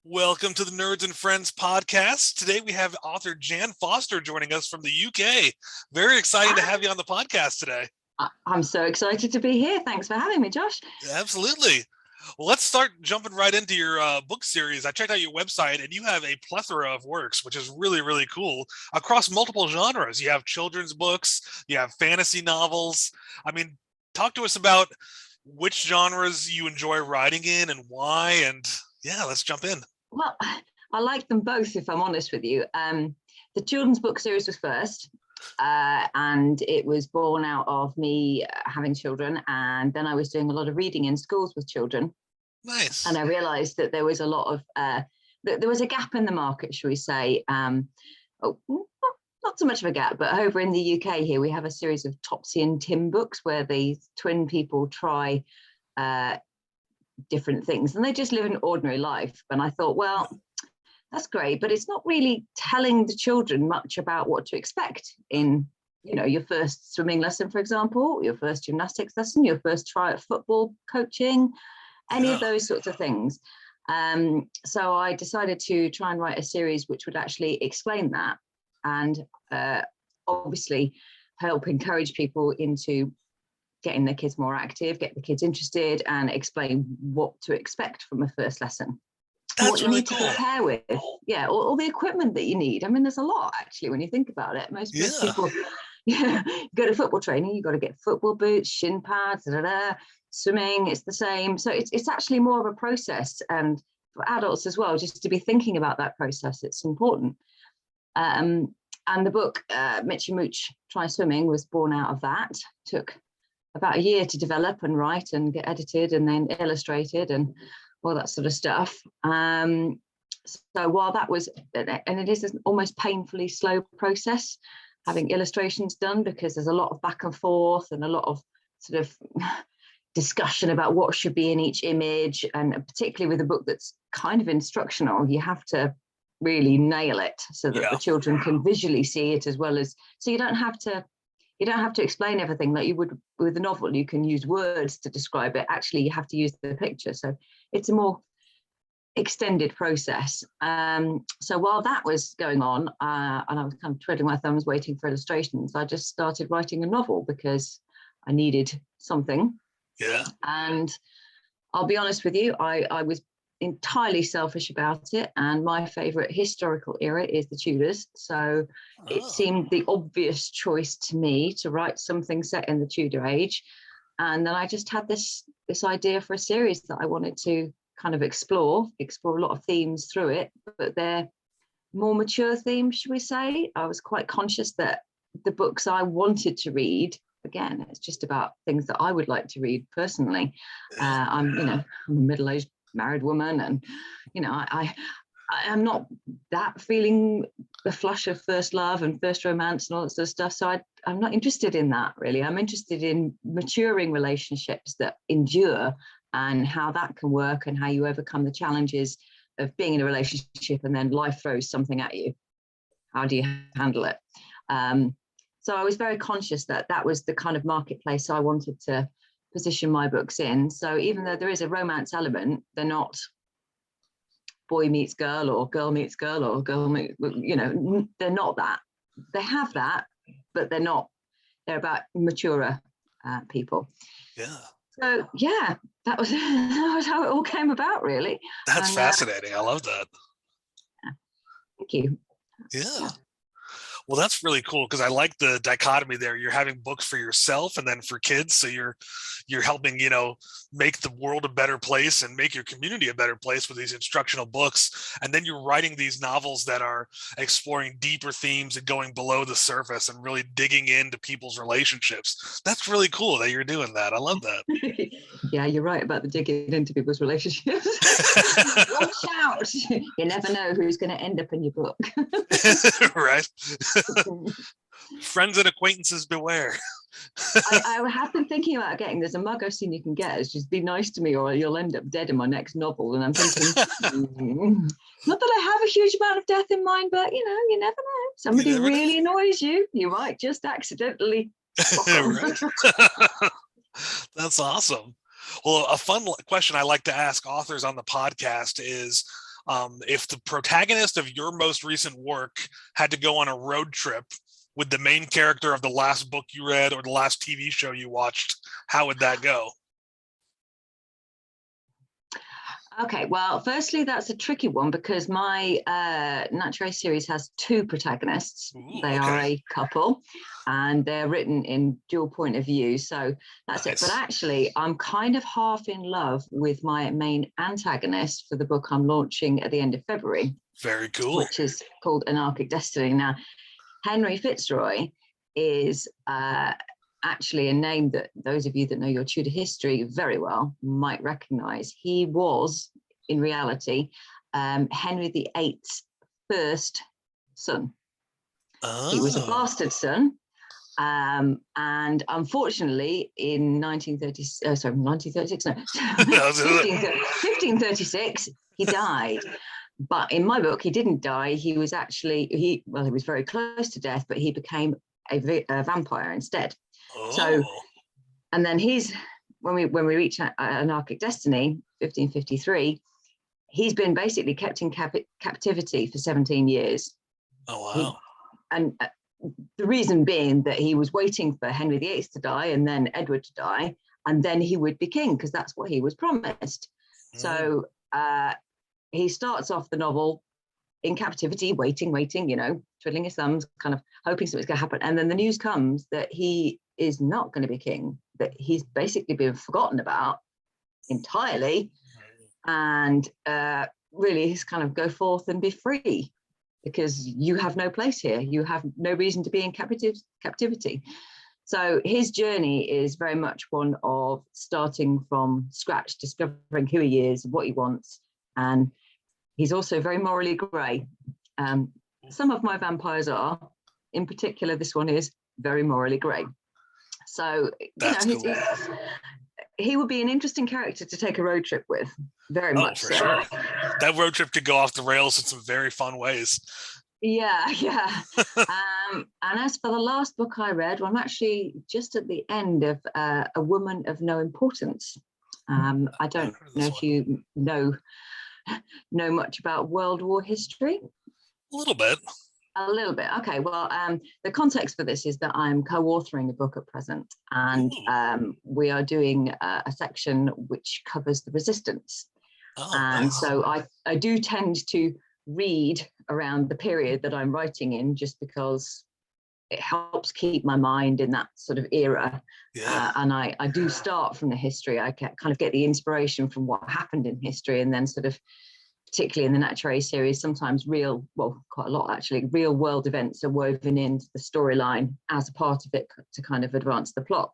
Welcome to the Nerds and Friends podcast. Today we have author Jan Foster joining us from the UK. Very exciting to have you on the podcast today. I'm so excited to be here. Thanks for having me, Josh. Absolutely. Well, let's start jumping right into your book series. I checked out your website and you have a plethora of works, which is really, really cool, across multiple genres. You have children's books, you have fantasy novels. Talk to us about which genres you enjoy writing in and why. And yeah, let's jump in. Well, I like them both, if I'm honest with you. The children's book series was first, and it was born out of me having children. And then I was doing a lot of reading in schools with children. Nice. And I realized that there was a lot of, there was a gap in the market, shall we say. Not so much of a gap, but over in the UK here, we have a series of Topsy and Tim books where the twin people try different things and they just live an ordinary life. And I thought, well, that's great, but it's not really telling the children much about what to expect in, your first swimming lesson, for example, your first gymnastics lesson, your first try at football coaching, any of those sorts of things. So I decided to try and write a series which would actually explain that and obviously help encourage people into getting their kids more active, get the kids interested, and explain what to expect from a first lesson. That's what you really need cool. to prepare with, all the equipment that you need. There's a lot actually when you think about it. Most people, go to football training, you've got to get football boots, shin pads, swimming, it's the same. So it's actually more of a process, and for adults as well, just to be thinking about that process, it's important. And the book, Mitchy Mooch Try Swimming, was born out of that. Took about a year to develop and write and get edited and then illustrated and all that sort of stuff. So while that was, and it is an almost painfully slow process, having illustrations done, because there's a lot of back and forth and a lot of sort of discussion about what should be in each image. And particularly with a book that's kind of instructional, you have to really nail it so that the children can visually see it as well as, so you don't have to explain everything like you would with a novel. You can use words to describe it. Actually, you have to use the picture. So it's a more extended process. So while that was going on, and I was kind of twiddling my thumbs waiting for illustrations, I just started writing a novel because I needed something. Yeah. And I'll be honest with you, I was entirely selfish about it, and my favorite historical era is the Tudors, so it seemed the obvious choice to me to write something set in the Tudor age. And then I just had this idea for a series that I wanted to kind of explore a lot of themes through it, but they're more mature themes, should we say. I was quite conscious that the books I wanted to read, again, it's just about things that I would like to read personally. I'm a middle-aged married woman, and I'm not that feeling the flush of first love and first romance and all that sort of stuff. So I'm not interested in that, really. I'm interested in maturing relationships that endure and how that can work and how you overcome the challenges of being in a relationship and then life throws something at you. How do you handle it? So I was very conscious that that was the kind of marketplace I wanted to position my books in. So even though there is a romance element, they're not boy meets girl or girl meets girl or girl meets, they're not that. They have that, but they're not. They're about maturer people. Yeah. So that was how it all came about, really. That's fascinating. I love that. Thank you. Yeah. Well, that's really cool because I like the dichotomy there. You're having books for yourself and then for kids. So you're helping, make the world a better place and make your community a better place with these instructional books. And then you're writing these novels that are exploring deeper themes and going below the surface and really digging into people's relationships. That's really cool that you're doing that. I love that. Yeah, you're right about the digging into people's relationships. Watch out. You never know who's going to end up in your book. Right. Friends and acquaintances beware. I have been thinking about there's a mug I've seen you can get. It's just be nice to me or you'll end up dead in my next novel. And I'm thinking, not that I have a huge amount of death in mind, but you never know. Somebody really annoys you. You might just accidentally. That's awesome. Well, a fun question I like to ask authors on the podcast is, If the protagonist of your most recent work had to go on a road trip with the main character of the last book you read or the last TV show you watched, how would that go? Okay, well, firstly, that's a tricky one because my Natural series has two protagonists. Ooh, They are a couple and they're written in dual point of view. So that's nice. it. But actually, I'm kind of half in love with my main antagonist for the book I'm launching at the end of February. Very cool. Which is called Anarchic Destiny. Now, Henry Fitzroy is actually a name that those of you that know your Tudor history very well might recognize. He was, in reality, Henry VIII's first son. Oh. He was a bastard son. And unfortunately, in 1536, he died. But in my book, he didn't die. He was actually, he was very close to death, but he became a vampire instead. Oh. So, and then when we reach Anarchic Destiny, 1553, he's been basically kept in captivity for 17 years. Oh, wow. And the reason being that he was waiting for Henry VIII to die and then Edward to die, and then he would be king, because that's what he was promised. Mm. So he starts off the novel in captivity, waiting, twiddling his thumbs, kind of hoping something's going to happen. And then the news comes that he is not going to be king, that he's basically been forgotten about entirely. And really, he's kind of go forth and be free, because you have no place here. You have no reason to be in captivity. So his journey is very much one of starting from scratch, discovering who he is, what he wants. And he's also very morally grey. Some of my vampires are, in particular, this one is very morally grey. So, cool. He would be an interesting character to take a road trip with, very much so. Sure. That road trip could go off the rails in some very fun ways. Yeah. And as for the last book I read, well, I'm actually just at the end of A Woman of No Importance. I don't know if you know much about World War history. A little bit. Okay, well, the context for this is that I'm co-authoring a book at present, and we are doing a section which covers the resistance. And nice. So I do tend to read around the period that I'm writing in, just because it helps keep my mind in that sort of era. Yeah. And I do start from the history. I kind of get the inspiration from what happened in history, and then sort of, particularly in the Natural series, sometimes quite a lot actually, real world events are woven into the storyline as a part of it to kind of advance the plot.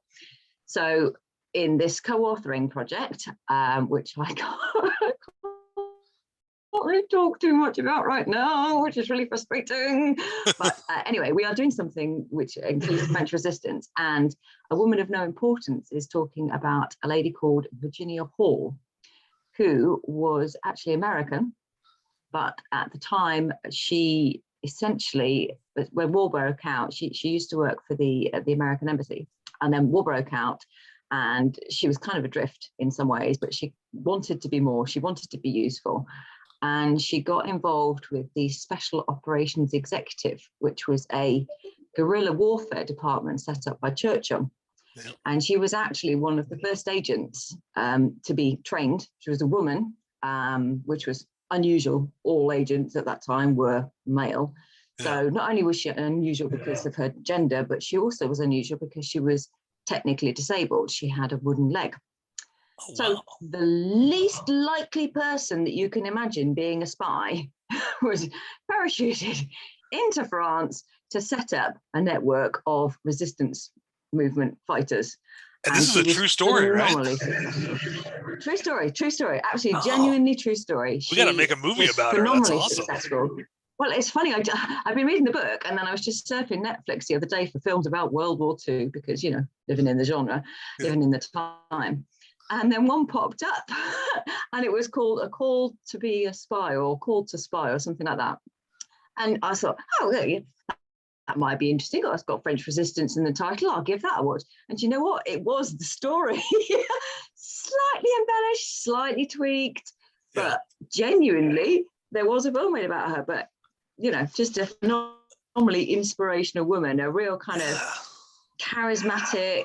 So in this co-authoring project, which I can't really talk too much about right now, which is really frustrating. But anyway, we are doing something which includes French resistance, and A Woman of No Importance is talking about a lady called Virginia Hall, who was actually American, but at the time she essentially, when war broke out, she used to work for the American embassy, and then war broke out, and she was kind of adrift in some ways, but she wanted to be more, she wanted to be useful, and she got involved with the Special Operations Executive, which was a guerrilla warfare department set up by Churchill. Yeah. And she was actually one of the first agents to be trained. She was a woman, which was unusual. All agents at that time were male. Yeah. So not only was she unusual because of her gender, but she also was unusual because she was technically disabled. She had a wooden leg. Oh, so wow. The least likely person that you can imagine being a spy was parachuted into France to set up a network of resistance movement fighters. And this is a true story, right? True story. Actually, genuinely true story. We got to make a movie about her. That's awesome. Successful. Well, it's funny. I've been reading the book, and then I was just surfing Netflix the other day for films about World War II, because, living in the genre, living in the time. And then one popped up, and it was called A Call to Be a Spy, or Called to Spy, or something like that. And I thought, that might be interesting. Oh, it's got French resistance in the title. I'll give that a watch. And you know what? It was the story. Slightly embellished, slightly tweaked, but genuinely there was a film made about her, but just a phenomenally inspirational woman, a real kind of charismatic,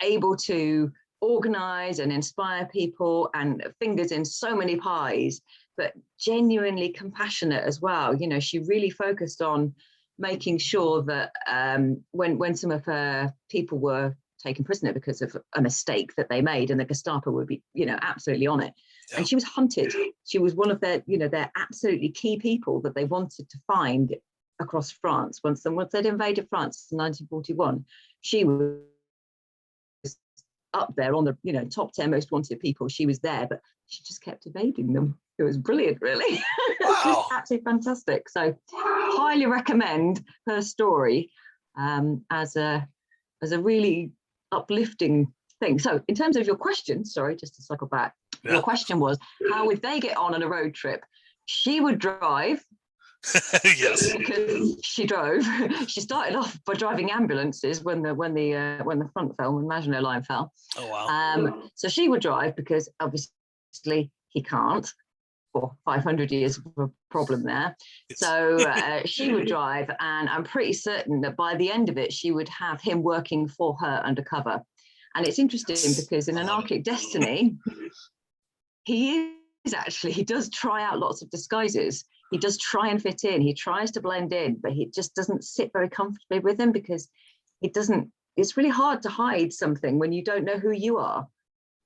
able to organize and inspire people, and fingers in so many pies, but genuinely compassionate as well. She really focused on making sure that when some of her people were taken prisoner because of a mistake that they made, and the Gestapo would be, absolutely on it. Yeah. And she was hunted. She was one of their absolutely key people that they wanted to find across France. Once they'd invaded France in 1941, she was up there on the top 10 most wanted people. She was there, but she just kept evading them. It was brilliant, really. Wow. Just absolutely fantastic. So highly recommend her story as a really uplifting thing. So in terms of your question, sorry, just to cycle back, your question was, how would they get on a road trip? She would drive. Yes, because she drove. She started off by driving ambulances when the front fell, when Maginot Line fell. Oh wow. So she would drive because obviously he can't, for 500 years of a problem there. So she would drive, and I'm pretty certain that by the end of it, she would have him working for her undercover. And it's interesting because in Anarchic Destiny, he does try out lots of disguises. He does try and fit in. He tries to blend in, but he just doesn't sit very comfortably with him, because it's really hard to hide something when you don't know who you are.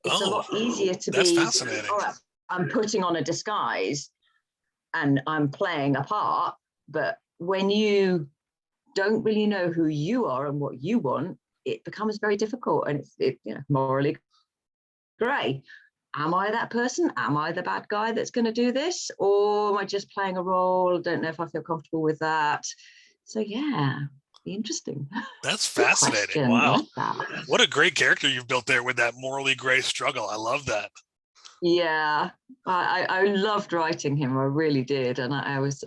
It's a lot easier to be, fascinating. All right, I'm putting on a disguise and I'm playing a part. But when you don't really know who you are and what you want, it becomes very difficult, and it's morally grey. Am I that person? Am I the bad guy that's going to do this? Or am I just playing a role? Don't know if I feel comfortable with that. So yeah, be interesting. That's fascinating. Wow. Like what a great character you've built there with that morally gray struggle. I love that. Yeah, I loved writing him. I really did. And I was,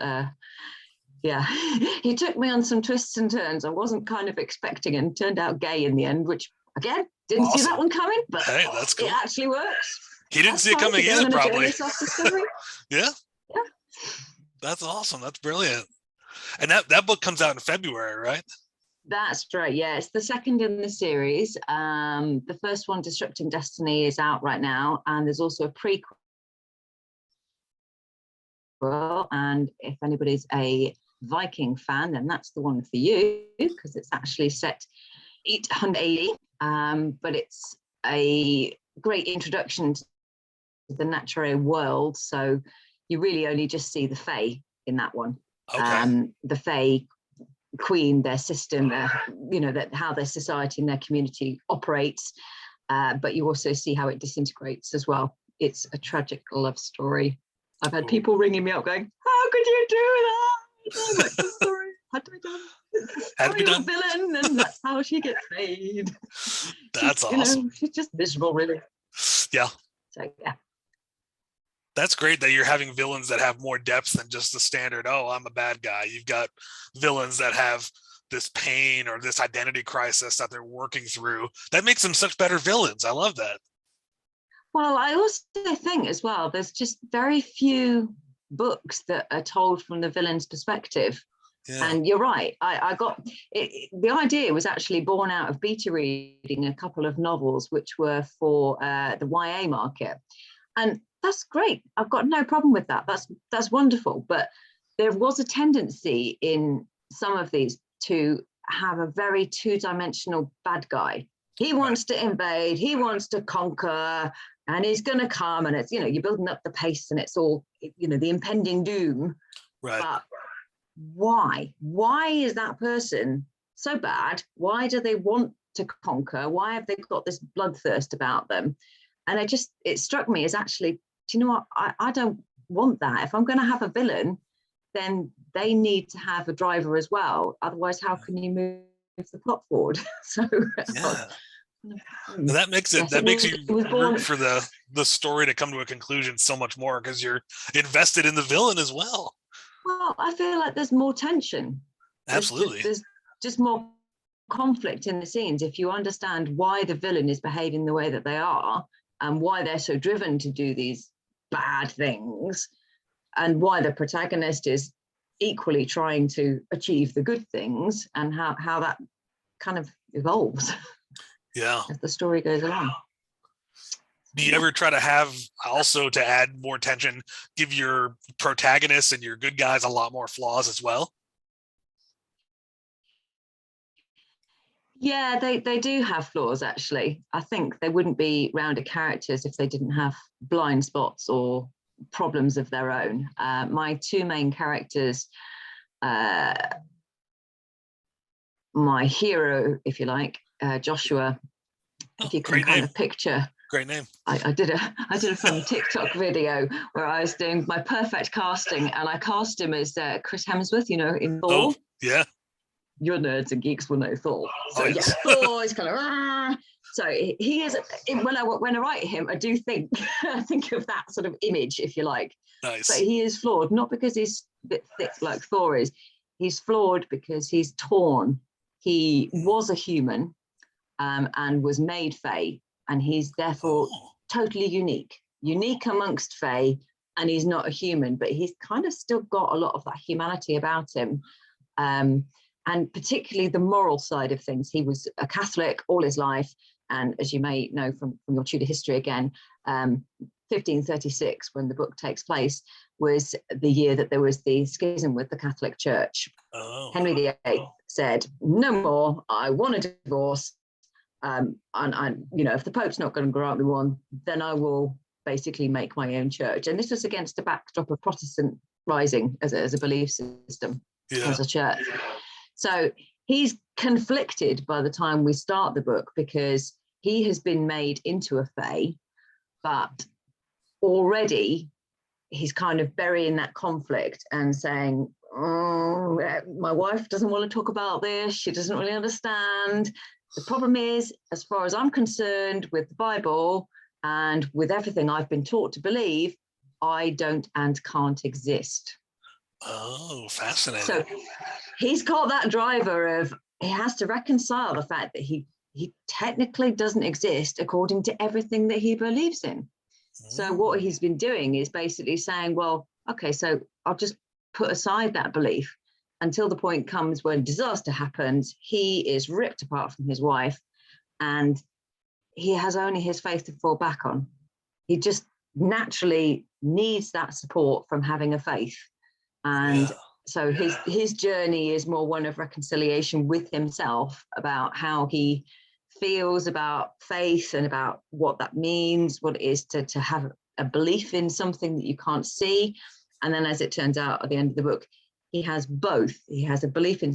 he took me on some twists and turns I wasn't kind of expecting, and turned out gay in the end, which again, didn't see that one coming, but hey, that's cool. It actually works. He didn't see it coming either, probably. Yeah. Yeah. That's awesome. That's brilliant. And that book comes out in February, right? That's right. Yeah, it's the second in the series. The first one, Disrupting Destiny, is out right now, and there's also a prequel. And if anybody's a Viking fan, then that's the one for you, because it's actually set 880. But it's a great introduction to the Natural world, so you really only just see the Fae in that one. Okay. The Fae Queen, their system, that how their society and their community operates, but you also see how it disintegrates as well. It's a tragic love story. I've had people ringing me up going, "How could you do that?" I'm like, "I'm sorry, had to be done. Had to be done." Villain, and that's how she gets made. That's awesome. She's just miserable, really. Yeah. So yeah. That's great that you're having villains that have more depth than just the standard, oh, I'm a bad guy. You've got villains that have this pain or this identity crisis that they're working through. That makes them such better villains. I love that. Well, I also think as well, there's just very few books that are told from the villain's perspective. Yeah. And you're right. I got it. The idea was actually born out of beta reading a couple of novels which were for the YA market. And that's great. I've got no problem with that. That's wonderful. But there was a tendency in some of these to have a very two-dimensional bad guy. He wants to invade, he wants to conquer, and he's going to come, and it's, you're building up the pace, and it's all, the impending doom. Right. But why? Why is that person so bad? Why do they want to conquer? Why have they got this bloodthirst about them? And it struck me as actually, do you know what? I don't want that. If I'm going to have a villain, then they need to have a driver as well. Otherwise, how can you move the plot forward? So yeah. That makes you root for the story to come to a conclusion so much more, because you're invested in the villain as well. Well, I feel like there's more tension. Absolutely. There's just more conflict in the scenes if you understand why the villain is behaving the way that they are, and why they're so driven to do these bad things. and why the protagonist is equally trying to achieve the good things, and how that kind of evolves as the story goes along. Do you ever try to have, also to add more tension, give your protagonists and your good guys a lot more flaws as well? Yeah, they do have flaws, actually. I think they wouldn't be rounded characters if they didn't have blind spots or problems of their own. My two main characters, my hero, if you like, Joshua, if you can kind of picture. Great name. I did a fun TikTok video where I was doing my perfect casting, and I cast him as Chris Hemsworth, you know, in Thor. Oh, yeah. Your nerds and geeks will know Thor. So yes. yeah, Thor is kind of. So he is. When I write him, I do think of that sort of image, if you like. Nice. But he is flawed, not because he's a bit thick like Thor is. He's flawed because he's torn. He was a human, and was made Fae, and he's therefore totally unique amongst Fae, and he's not a human, but he's kind of still got a lot of that humanity about him. And particularly the moral side of things. He was a Catholic all his life. And as you may know from your Tudor history again, 1536, when the book takes place, was the year that there was the schism with the Catholic Church. Henry VIII said, no more, I want a divorce. And if the Pope's not going to grant me one, then I will basically make my own church. And this was against the backdrop of Protestant rising as a belief system, as a church. So he's conflicted by the time we start the book, because he has been made into a Fae, but already he's kind of burying that conflict and saying, my wife doesn't want to talk about this. She doesn't really understand. The problem is, as far as I'm concerned, with the Bible and with everything I've been taught to believe, I don't and can't exist. Oh, fascinating. So he's got that driver of, he has to reconcile the fact that he technically doesn't exist according to everything that he believes in. So what he's been doing is basically saying, well, okay, so I'll just put aside that belief until the point comes when disaster happens. He is ripped apart from his wife, and he has only his faith to fall back on. He just naturally needs that support from having a faith. And so his journey is more one of reconciliation with himself about how he feels about faith and about what that means, what it is to have a belief in something that you can't see. And then, as it turns out at the end of the book, he has both. He has a belief in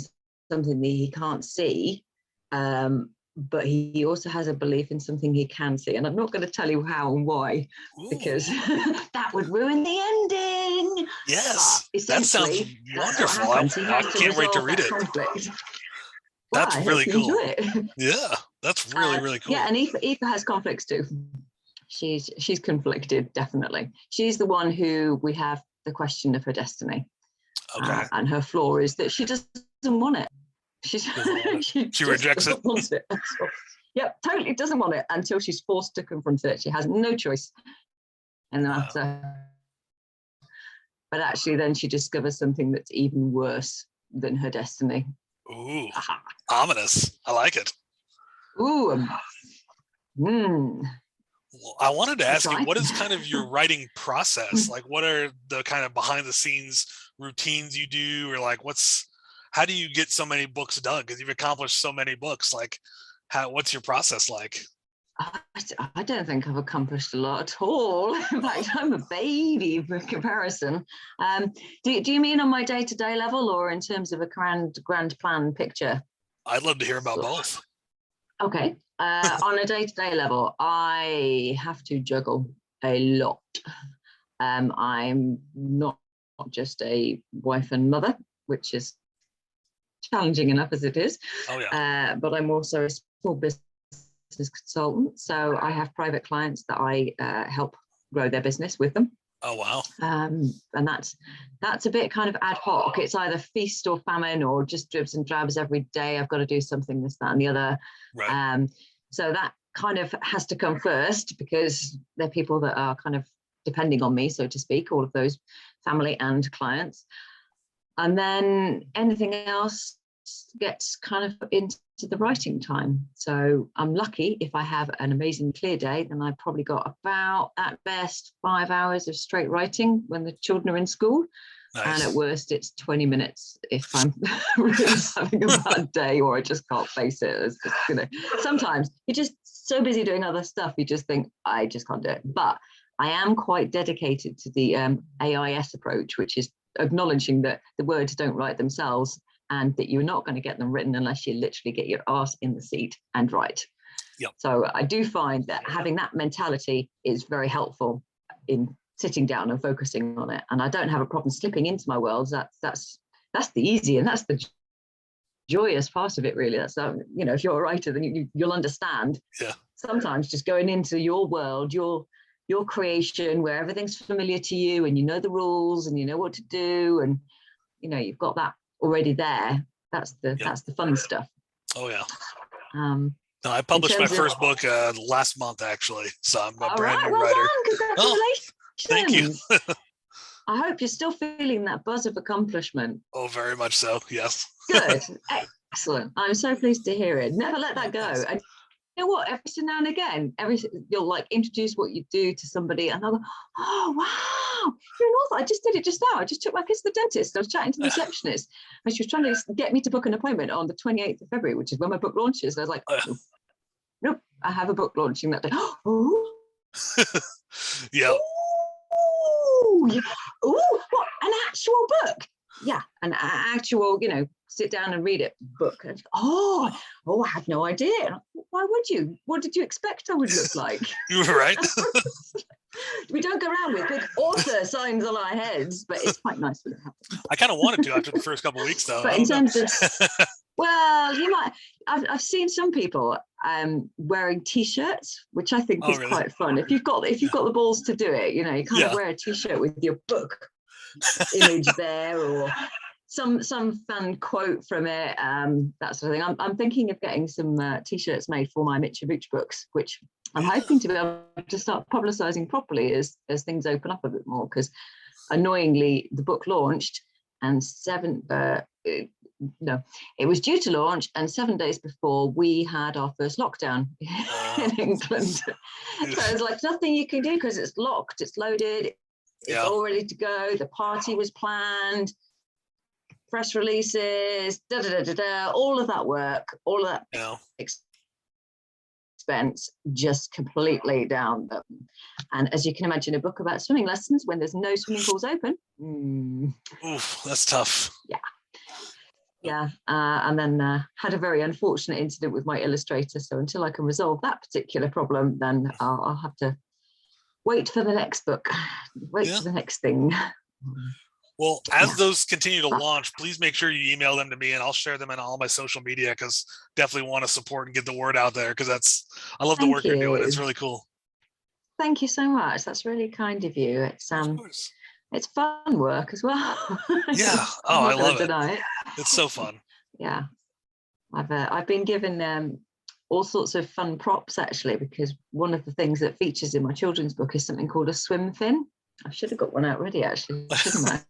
something that he can't see, but he also has a belief in something he can see. And I'm not going to tell you how and why, because that would ruin the ending. Yes, that sounds wonderful. I can't wait to read it. That's really cool. Yeah, that's really cool. Yeah, and Aoife has conflicts too. She's conflicted, definitely. She's the one who we have the question of her destiny. Okay. And her flaw is that she doesn't want it. She rejects it. Wants it. Yep, totally doesn't want it until she's forced to confront it. She has no choice in the matter. But actually, then she discovers something that's even worse than her destiny. Ooh, ominous. I like it. Ooh. Well, I wanted to ask you, what is kind of your writing process? Like, what are the kind of behind the scenes routines you do, or like, how do you get so many books done? Because you've accomplished so many books. Like, what's your process like? I don't think I've accomplished a lot at all. In fact, I'm a baby for comparison. Do you mean on my day-to-day level, or in terms of a grand plan picture? I'd love to hear about both. Okay. On a day-to-day level, I have to juggle a lot. I'm not just a wife and mother, which is challenging enough as it is. Oh, yeah. But I'm also a small business consultant. So I have private clients that I help grow their business with them. Oh, wow. And that's a bit kind of ad hoc. It's either feast or famine, or just dribs and drabs every day. I've got to do something, this, that, and the other. Right. So that kind of has to come first, because they're people that are kind of depending on me, so to speak, all of those family and clients. And then anything else gets kind of into the writing time. So I'm lucky if I have an amazing clear day, then I've probably got about at best 5 hours of straight writing when the children are in school. Nice. And at worst it's 20 minutes if I'm really having a bad day or I just can't face it. It's just, you know, sometimes you're just so busy doing other stuff, you just think, I just can't do it. But I am quite dedicated to the AIS approach, which is acknowledging that the words don't write themselves and that you're not going to get them written unless you literally get your arse in the seat and write. Yep. So I do find that having that mentality is very helpful in sitting down and focusing on it. And I don't have a problem slipping into my worlds. That's the easy and that's the joyous part of it, really. That's you know, if you're a writer, then you'll understand. Yeah. Sometimes just going into your world, your creation, where everything's familiar to you and you know the rules and you know what to do, and you know you've got that already there. That's the fun stuff. Oh yeah. No, I published my first book last month, actually. So I'm a brand new well writer. Done. Congratulations. Thank you. I hope you're still feeling that buzz of accomplishment. Oh, very much so. Yes. Good. Excellent. I'm so pleased to hear it. Never let that go. And you know what? Every so now and again, you'll like introduce what you do to somebody, and they'll go, "Oh wow, you're an author! I just did it just now. I just took my kids to the dentist. I was chatting to the receptionist, and she was trying to get me to book an appointment on the 28th of February, which is when my book launches." And I was like, "Nope, I have a book launching that day." Oh, yeah. Ooh, what, an actual book? Yeah, an actual, you know, sit down and read it book. And I had no idea. Why would you? What did you expect I would look like? You were right. We don't go around with big author signs on our heads, but it's quite nice when it happens. I kind of wanted to after the first couple of weeks, though. But in terms of, well, you might. I've seen some people wearing T-shirts, which I think is really quite fun. If you've got the balls to do it, you know, you kind of wear a T-shirt with your book image there, or some fun quote from it, that sort of thing. I'm thinking of getting some T-shirts made for my Mitch and Mooch books, which I'm hoping to be able to start publicizing properly as things open up a bit more, because annoyingly the book launched and it was due to launch, and 7 days before we had our first lockdown in England. So it's like nothing you can do because it's locked, it's loaded, it's all ready to go. The party was planned, press releases, all of that work, all of that expense just completely down. And as you can imagine, a book about swimming lessons when there's no swimming pools open. Oof, that's tough. Yeah, and then had a very unfortunate incident with my illustrator. So until I can resolve that particular problem, then I'll have to wait for the next book, for the next thing. Well, as those continue to launch, please make sure you email them to me, and I'll share them in all my social media, because definitely want to support and get the word out there, because I love the work you're doing. It's really cool. Thank you so much. That's really kind of you. It's fun work as well. Yeah. Oh, I love it. It's so fun. Yeah. I've been given all sorts of fun props, actually, because one of the things that features in my children's book is something called a swim fin. I should have got one out ready, actually, shouldn't I?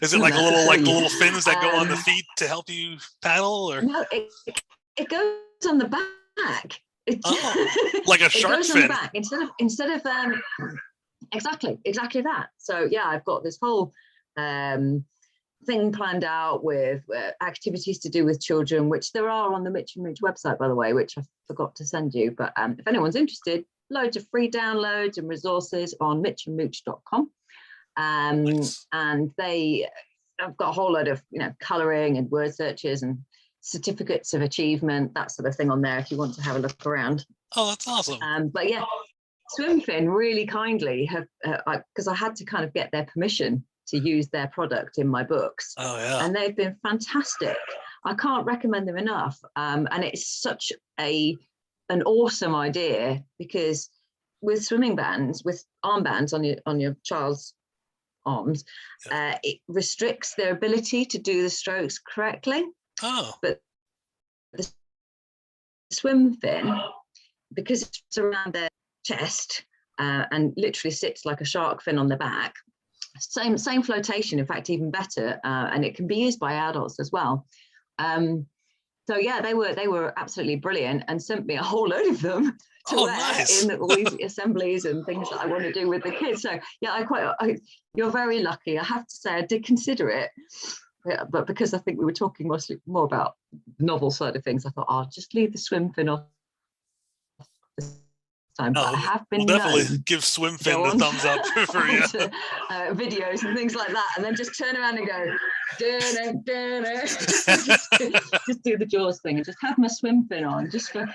Is it like the little fins that go on the feet to help you paddle, or? No, it goes on the back. Like a shark fin. On the back instead of exactly that. So yeah, I've got this whole thing planned out with activities to do with children, which there are on the Mitch and Mooch website, by the way, which I forgot to send you. But if anyone's interested, loads of free downloads and resources on mitchandmooch.com. And I've got a whole load of, you know, colouring and word searches and certificates of achievement, that sort of thing on there if you want to have a look around. Oh, that's awesome. But yeah, Swimfin really kindly have, because I had to kind of get their permission to use their product in my books. Oh yeah. And they've been fantastic. I can't recommend them enough. And it's such an awesome idea, because with swimming bands, with armbands on your child's arms, it restricts their ability to do the strokes correctly. Oh. But the swim fin, because it's around their chest, and literally sits like a shark fin on the back. Same flotation, in fact, even better, and it can be used by adults as well. So yeah, they were absolutely brilliant, and sent me a whole load of them to wear nice. in all these assemblies and things that I want to do with the kids. So yeah, you're very lucky. I have to say, I did consider it, but because I think we were talking mostly more about novel side of things, I thought I'll just leave the swim fin off this time. But I have been we'll definitely give swim fin the thumbs up for you. Videos and things like that, and then just turn around and go just do the Jaws thing and just have my swim fin on just for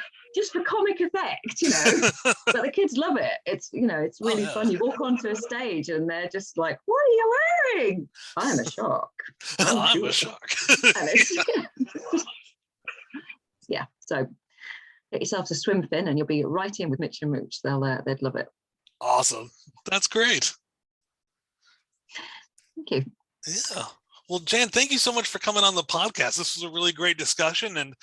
comic effect, you know. But the kids love it. It's, you know, it's really fun. You walk onto a stage and they're just like, what are you wearing? I'm a shark. I'm a shark. Yeah, so get yourself a swim fin and you'll be right in with Mitch and Mooch. They'd love it. Awesome. That's great. Thank you. Yeah. Well, Jan, thank you so much for coming on the podcast. This was a really great discussion. And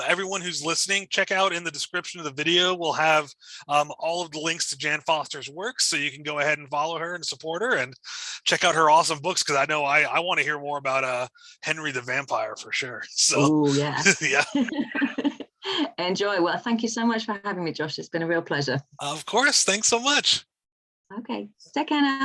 everyone who's listening, check out in the description of the video. We'll have all of the links to Jan Foster's works, so you can go ahead and follow her and support her and check out her awesome books, because I know I want to hear more about Henry the Vampire for sure. So, yeah. Yeah. Enjoy. Well, thank you so much for having me, Josh. It's been a real pleasure. Of course. Thanks so much. Okay. Take care now.